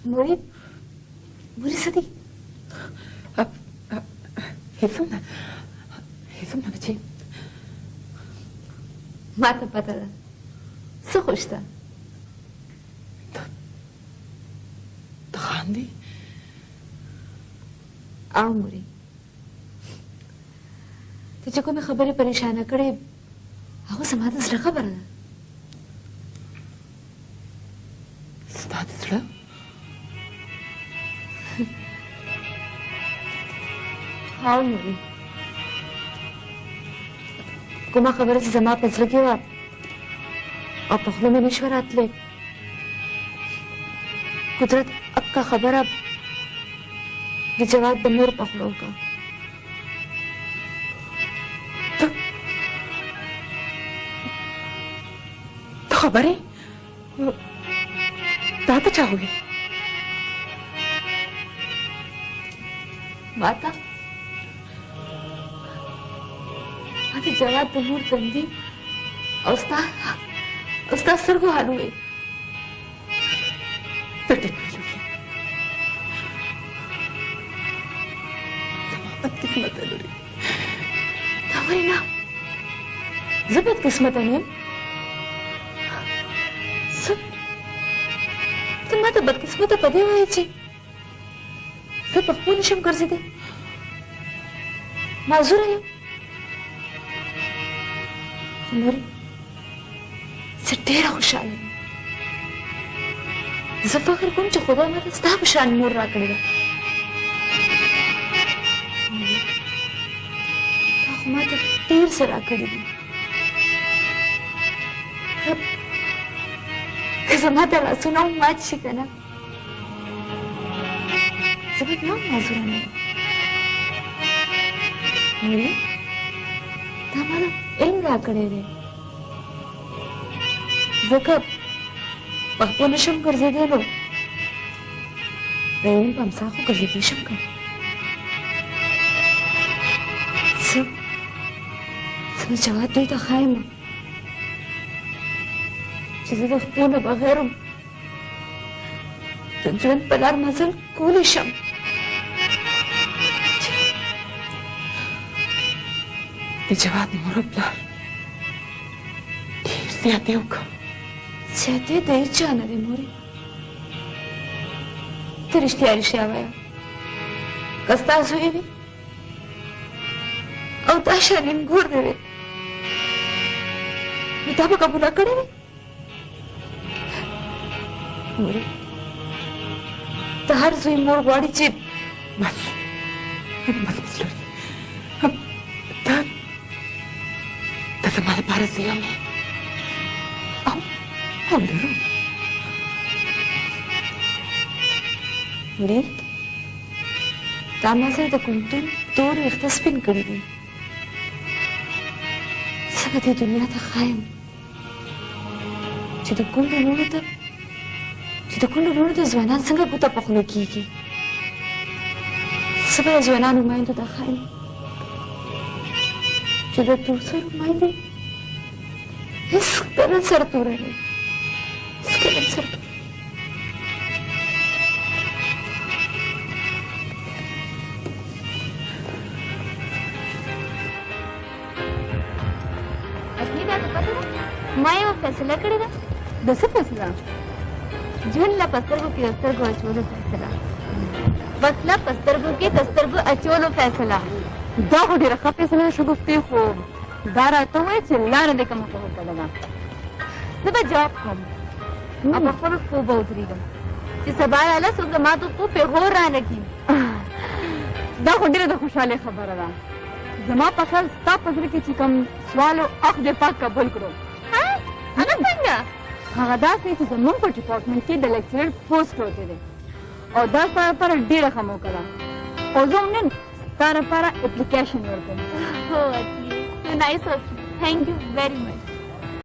موري سدي هیڅ نه چې ما ته پته ده څه خوش ده ته خاندې او موري ته چې کومې خبرې پریشانه کړې هغه زما د زړه خبره ده ستا د زړه او موري کومه خبره چې زما په زړه کې وه او په خوله مې نشوه راتلی قدرت اکا خبره د جواد د مور په خوله وکړه ته خبرې دا ته چا وویل ما ته جواد د مور تندي او ستا سترګو حال وویل ته ټیک ویلو زما بدقسمته لورې تا ولې نه زه بدقسمته نه یم ته ما ته بدقسمته په دې وایې چې زه په خپلو نشم ګرځېدی معذوره یم خو مورې زه ډېره خوشحاله یم زه فخر کوم چې خدای ماته ستا په شان مور راکړې ده تا خو ماته ډېر څه راکړي دي که زما د لاسونه هم مات شي که نه زه به بیا هم معذوره نه یم مورې تا ماته علم راکړی دی ځکه په خپلو نشم ګرځېدی نو د علم په امسا خو ګرځېدی شم که زه جواد دوی ته ښایم چې زه د خپلو نه بغیر هم د ژوند په لار مزل کولی شم د جواد مور او پلار ډېر زیاتې وکړه زیاتې د هېڅ چا نه دی مورې ته رښتیا وایه که ستا زوی وي او دا شان نیم ګور دی وي نو تا به قبوله کړې وي مورې د هر زوی مور غواړي چې بس لورې ته زما لپاره زه یم او لرو مورې تا ما سره د کلتون تور ویښته سپین کړي دي زه به دې دنیا ته ښایم چې د کونډو لوڼو ته ځوانان څنګه ګوته په خوله کېږي زه به د ځوانانو میندو ته ښایم چې د تور سرو میندې هېڅکله سرتوره نه هېڅکله سرتوره ما یوه فیصله کړې ده د څه فیصله ژوند له په سترګو کې د سترګو اچولو فیصله وسله په سترګو کې د سترګو اچولو فیصله دا خو ډېره ښه فیصله شګفتې خو دا راته ووایه چې لاره دې کومه وکړله ده زه به جواب کړم او په خپلو پښو به ودرېږم چې سبا راله څوک د ما د پښو پېغور رانه کړي دا خو ډېره د خوشحالۍ خبره ده زما په خیال ستا په زړه کې چې کوم سوال و اخ دې پاک قبول کړو هغه څنګه هغه داسې چې زموږ په ډپارټمنټ کې د لیکچرر پوسټ وتی دی او دا ستا لپاره ډېره ښه موقع ده او زه هم نن ستا لپاره اپلیکیشن ورکوم Oh, so nice of you. Thank you very much.